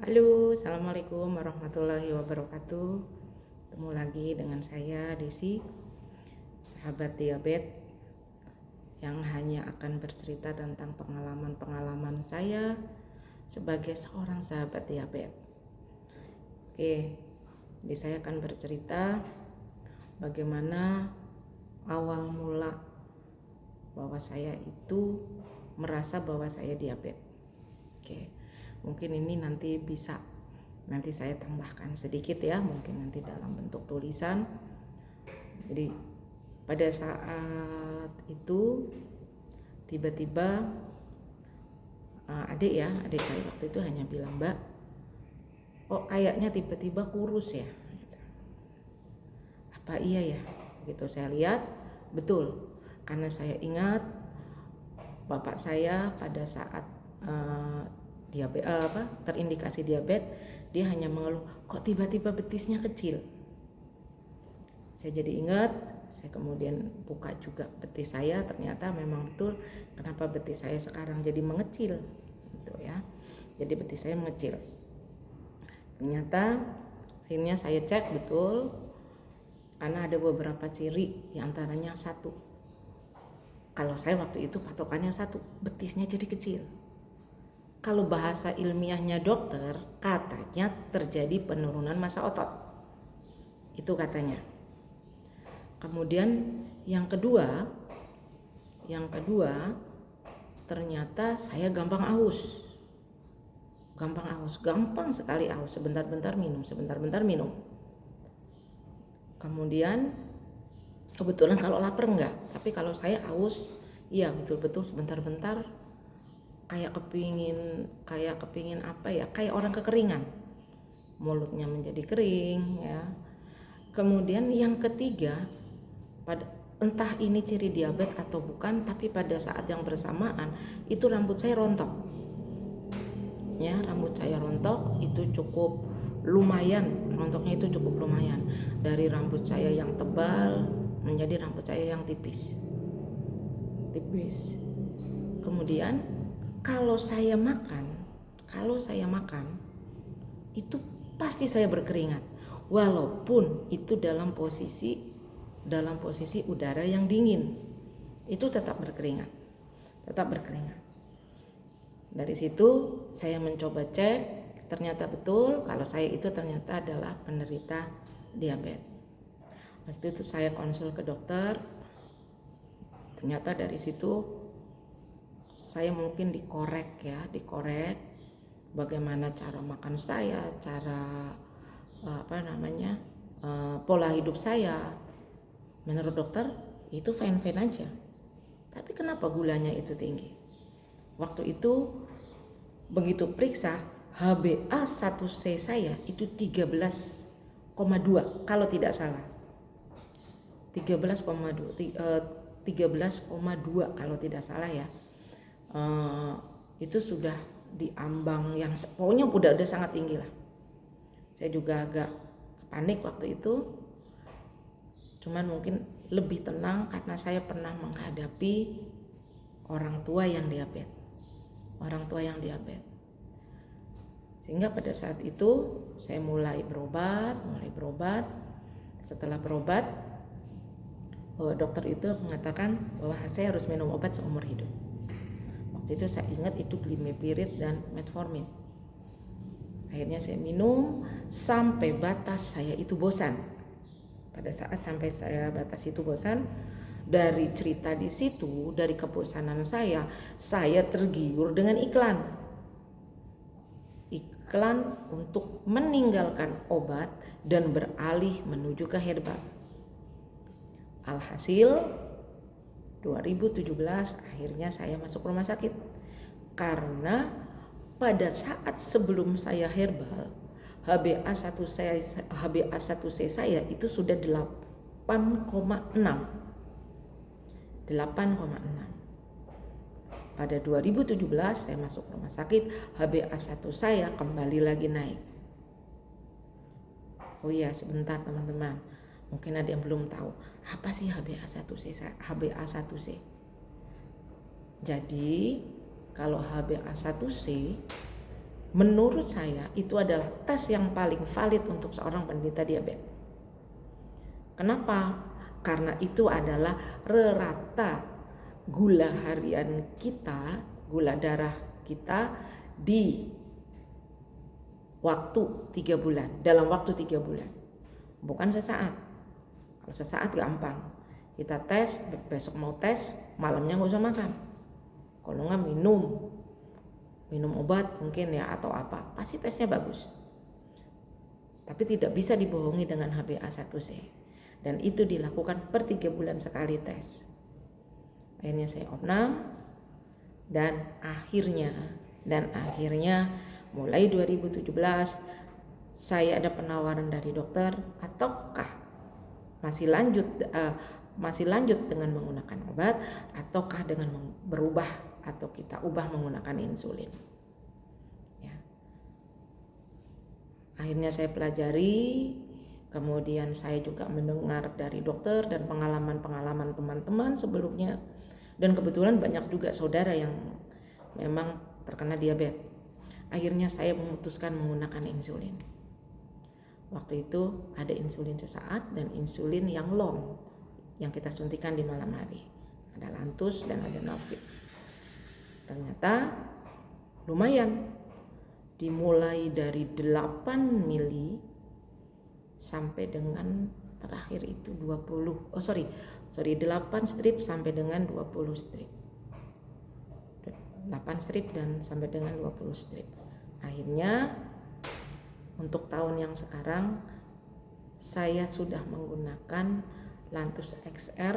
Halo, assalamualaikum warahmatullahi wabarakatuh. Ketemu lagi dengan saya Desi, sahabat diabetes yang hanya akan bercerita tentang pengalaman-pengalaman saya sebagai seorang sahabat diabetes. Oke, jadi saya akan bercerita bagaimana awal mula bahwa saya itu merasa bahwa saya diabetes. Oke. Mungkin ini nanti saya tambahkan sedikit ya, mungkin nanti dalam bentuk tulisan. Jadi pada saat itu tiba-tiba adik saya waktu itu hanya bilang, "Mbak, kok kayaknya tiba-tiba kurus ya?" Apa iya ya? Begitu saya lihat, betul, karena saya ingat bapak saya pada saat terindikasi diabetes, dia hanya mengeluh, kok tiba-tiba betisnya kecil. Saya jadi ingat, saya kemudian buka juga betis saya, ternyata memang betul kenapa betis saya sekarang jadi mengecil, gitu ya. Jadi betis saya mengecil. Ternyata akhirnya saya cek betul, karena ada beberapa ciri, diantaranya satu. Kalau saya waktu itu patokannya satu, betisnya jadi kecil. Kalau bahasa ilmiahnya dokter, katanya terjadi penurunan massa otot. Itu katanya. Kemudian yang kedua, ternyata saya gampang aus. Gampang sekali aus, sebentar-bentar minum. Kemudian kebetulan kalau lapar enggak, tapi kalau saya aus, iya betul-betul sebentar-bentar kayak kepingin apa ya, kayak orang kekeringan, mulutnya menjadi kering ya. Kemudian yang ketiga, entah ini ciri diabetes atau bukan, tapi pada saat yang bersamaan itu rambut saya rontok ya, rambut saya rontok itu cukup lumayan, rontoknya itu cukup lumayan, dari rambut saya yang tebal menjadi rambut saya yang tipis. Kemudian kalau saya makan itu pasti saya berkeringat, walaupun itu dalam posisi udara yang dingin, itu tetap berkeringat. Dari situ saya mencoba cek, ternyata betul kalau saya itu ternyata adalah penderita diabetes. Waktu itu saya konsul ke dokter, ternyata dari situ saya mungkin dikorek bagaimana cara makan saya, cara pola hidup saya. Menurut dokter itu fine-fine aja, tapi kenapa gulanya itu tinggi? Waktu itu begitu periksa, HbA1c saya itu 13,2 kalau tidak salah, 13,2 kalau tidak salah ya. Itu sudah di ambang yang pokoknya udah sangat tinggi lah. Saya juga agak panik waktu itu, cuman mungkin lebih tenang karena saya pernah menghadapi orang tua yang diabetes, sehingga pada saat itu saya mulai berobat. Setelah berobat, dokter itu mengatakan bahwa saya harus minum obat seumur hidup. Waktu itu saya ingat itu glimepiride dan metformin. Akhirnya saya minum sampai batas saya itu bosan. Pada saat sampai saya batas itu bosan, dari cerita di situ, dari kebosanan saya tergiur dengan iklan untuk meninggalkan obat dan beralih menuju ke herbal. Alhasil 2017 akhirnya saya masuk rumah sakit, karena pada saat sebelum saya herbal, HbA1c saya itu sudah 8,6. Pada 2017 saya masuk rumah sakit, HbA1 saya kembali lagi naik. Oh iya, sebentar teman-teman, mungkin ada yang belum tahu apa sih HbA1c. Jadi kalau HbA1c menurut saya itu adalah tes yang paling valid untuk seorang penderita diabetes. Kenapa? Karena itu adalah rata gula harian kita, gula darah kita di waktu 3 bulan, dalam waktu 3 bulan. Bukan sesaat. Kalau sesaat gampang. Kita tes, besok mau tes, malamnya nggak usah makan. Kalau nggak minum obat mungkin ya atau apa, pasti tesnya bagus. Tapi tidak bisa dibohongi dengan HbA1c. Dan itu dilakukan per 3 bulan sekali tes. Akhirnya saya opnam dan akhirnya mulai 2017 saya ada penawaran dari dokter, ataukah masih lanjut dengan menggunakan obat ataukah dengan berubah atau kita ubah menggunakan insulin. Ya. Akhirnya saya pelajari, kemudian saya juga mendengar dari dokter dan pengalaman teman-teman sebelumnya, dan kebetulan banyak juga saudara yang memang terkena diabetes. Akhirnya saya memutuskan menggunakan insulin. Waktu itu ada insulin sesaat dan insulin yang long yang kita suntikan di malam hari. Ada Lantus dan ada Novit. Ternyata lumayan. Dimulai dari 8 mili sampai dengan terakhir itu 8 strip sampai dengan 20 strip. 8 strip dan sampai dengan 20 strip. Akhirnya untuk tahun yang sekarang saya sudah menggunakan Lantus XR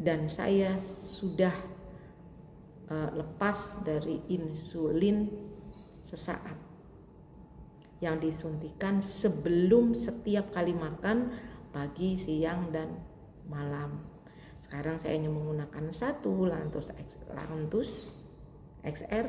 dan saya sudah lepas dari insulin sesaat yang disuntikan sebelum setiap kali makan pagi, siang, dan malam. Sekarang saya hanya menggunakan satu Lantus XR.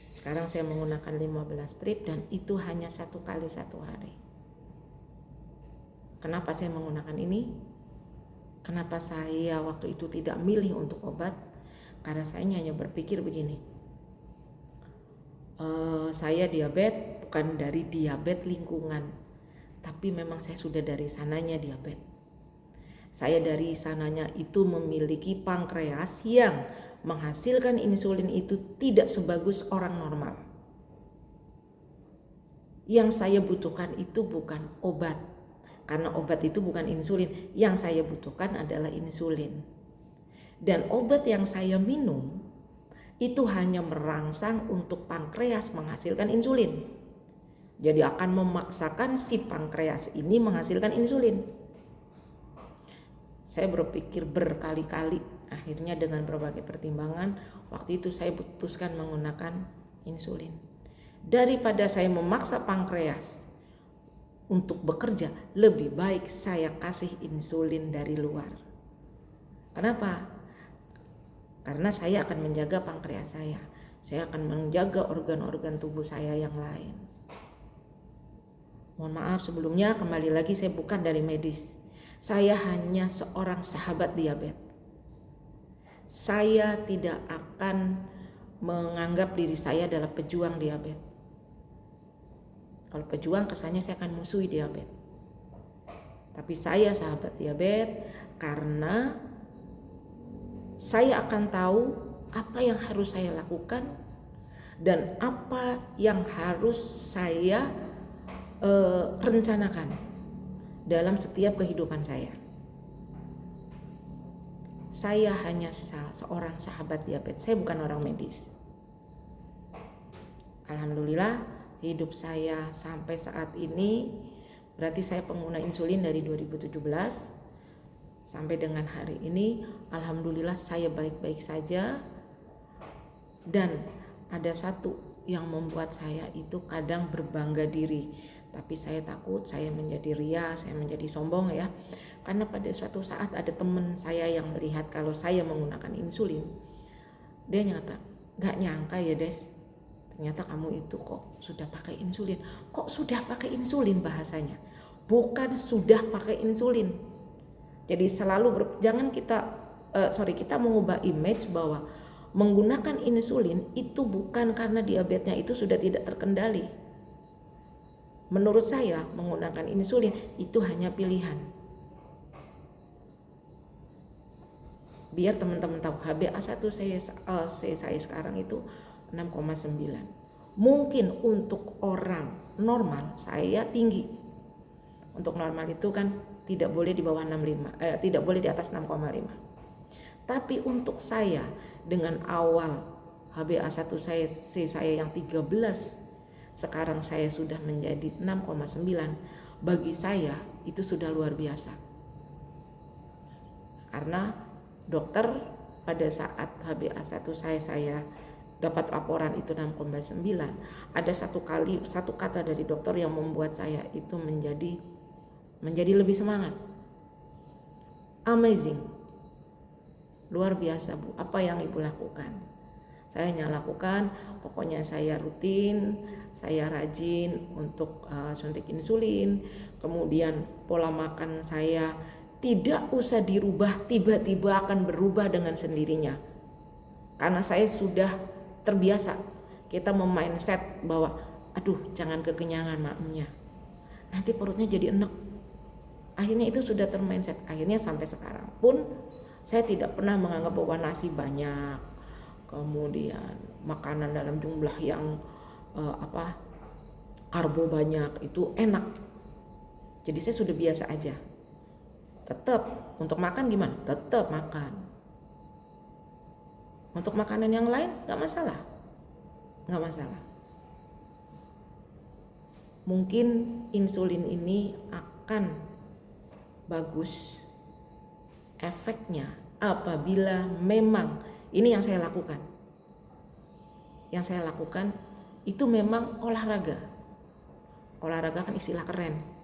Sekarang saya menggunakan 15 strip dan itu hanya 1 kali 1 hari. Kenapa saya menggunakan ini? Kenapa saya waktu itu tidak milih untuk obat? Karena saya hanya berpikir begini, saya diabetes bukan dari diabetes lingkungan, tapi memang saya sudah dari sananya diabetes. Saya dari sananya itu memiliki pankreas yang menghasilkan insulin itu tidak sebagus orang normal. Yang saya butuhkan itu bukan obat, karena obat itu bukan insulin. Yang saya butuhkan adalah insulin. Dan obat yang saya minum itu hanya merangsang untuk pankreas menghasilkan insulin. Jadi akan memaksakan si pankreas ini menghasilkan insulin. Saya berpikir berkali-kali, akhirnya dengan berbagai pertimbangan, waktu itu saya putuskan menggunakan insulin. Daripada saya memaksa pankreas untuk bekerja, lebih baik saya kasih insulin dari luar. Kenapa? Karena saya akan menjaga pankreas saya akan menjaga organ-organ tubuh saya yang lain. Mohon maaf sebelumnya, kembali lagi saya bukan dari medis. Saya hanya seorang sahabat diabetes. Saya tidak akan menganggap diri saya adalah pejuang diabetes. Kalau pejuang kesannya saya akan musuhi diabetes. Tapi saya sahabat diabetes karena saya akan tahu apa yang harus saya lakukan dan apa yang harus saya rencanakan dalam setiap kehidupan saya. Saya hanya seorang sahabat diabetes, saya bukan orang medis. Alhamdulillah hidup saya sampai saat ini, berarti saya pengguna insulin dari 2017 sampai dengan hari ini. Alhamdulillah saya baik-baik saja. Dan ada satu yang membuat saya itu kadang berbangga diri, tapi saya takut saya menjadi ria, saya menjadi sombong ya. Karena pada suatu saat ada teman saya yang melihat kalau saya menggunakan insulin. Dia nyata, gak nyangka ya Des, ternyata kamu itu kok sudah pakai insulin. Kok sudah pakai insulin bahasanya, bukan sudah pakai insulin. Jadi selalu jangan kita mengubah image bahwa menggunakan insulin itu bukan karena diabetesnya itu sudah tidak terkendali. Menurut saya menggunakan insulin itu hanya pilihan. Biar teman-teman tahu, HbA1c saya sekarang itu 6,9. Mungkin untuk orang normal saya tinggi. Untuk normal itu kan tidak boleh di bawah 65, tidak boleh di atas 6,5. Tapi untuk saya dengan awal HbA1c saya yang 13, sekarang saya sudah menjadi 6,9. Bagi saya itu sudah luar biasa. Karena dokter pada saat HbA1c saya dapat laporan itu 6,9, ada satu kata dari dokter yang membuat saya itu menjadi lebih semangat. Amazing, luar biasa Bu, apa yang Ibu lakukan. Saya hanya lakukan, pokoknya saya rutin, saya rajin untuk suntik insulin, kemudian pola makan saya tidak usah dirubah, tiba-tiba akan berubah dengan sendirinya. Karena saya sudah terbiasa, kita memindset bahwa aduh jangan kekenyangan maknya, nanti perutnya jadi enek. Akhirnya itu sudah termindset. Akhirnya sampai sekarang pun saya tidak pernah menganggap bahwa nasi banyak, kemudian makanan dalam jumlah yang karbo banyak itu enak. Jadi saya sudah biasa aja. Tetap untuk makan gimana? Tetap makan. Untuk makanan yang lain nggak masalah. Mungkin insulin ini akan bagus efeknya apabila memang ini yang saya lakukan. Yang saya lakukan itu memang olahraga. Olahraga kan istilah keren.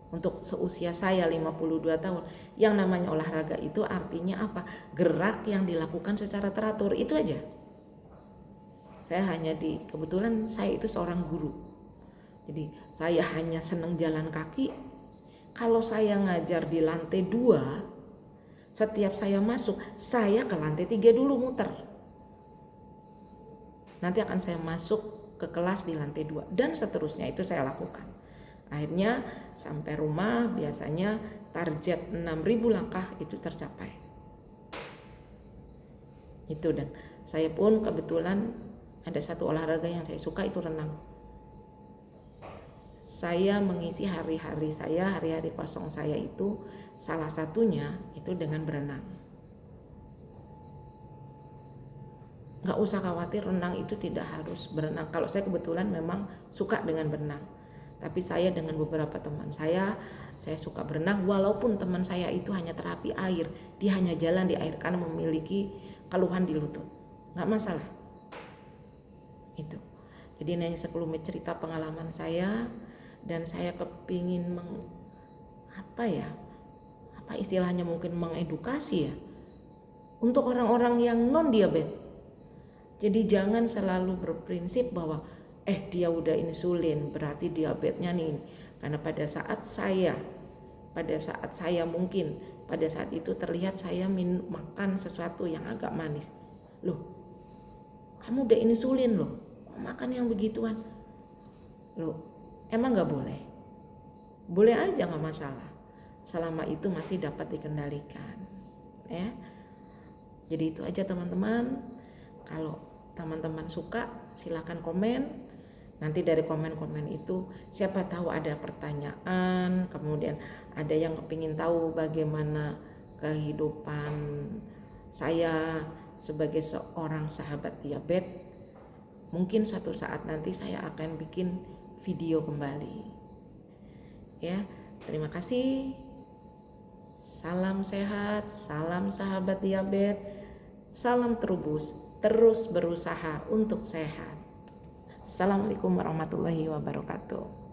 Untuk seusia saya 52 tahun, yang namanya olahraga itu artinya apa? Gerak yang dilakukan secara teratur, itu aja. Saya hanya kebetulan saya itu seorang guru. Jadi saya hanya senang jalan kaki. Kalau saya ngajar di lantai 2, setiap saya masuk, saya ke lantai 3 dulu muter. Nanti akan saya masuk ke kelas di lantai 2 dan seterusnya, itu saya lakukan. Akhirnya sampai rumah biasanya target 6.000 langkah itu tercapai. Itu, dan saya pun kebetulan ada satu olahraga yang saya suka, itu renang. Saya mengisi hari-hari kosong saya itu salah satunya itu dengan berenang. Gak usah khawatir, renang itu tidak harus berenang. Kalau saya kebetulan memang suka dengan berenang. Tapi saya dengan beberapa teman saya suka berenang walaupun teman saya itu hanya terapi air. Dia hanya jalan di air karena memiliki keluhan di lutut. Gak masalah. Itu. Jadi ini sekelumit cerita pengalaman saya. Dan saya kepingin istilahnya mungkin mengedukasi ya untuk orang-orang yang non diabetes. Jadi jangan selalu berprinsip bahwa dia udah insulin berarti diabetesnya nih. Karena pada saat saya mungkin pada saat itu terlihat saya makan sesuatu yang agak manis. Loh, kamu udah insulin loh, kok makan yang begituan? Loh, emang gak boleh? Boleh aja, gak masalah, selama itu masih dapat dikendalikan ya. Jadi itu aja teman-teman. Kalau teman-teman suka silakan komen. Nanti dari komen-komen itu siapa tahu ada pertanyaan, kemudian ada yang kepingin tahu bagaimana kehidupan saya sebagai seorang sahabat diabetes. Mungkin suatu saat nanti saya akan bikin video kembali ya. Terima kasih, salam sehat, salam sahabat diabetes, salam terus berusaha untuk sehat. Assalamualaikum warahmatullahi wabarakatuh.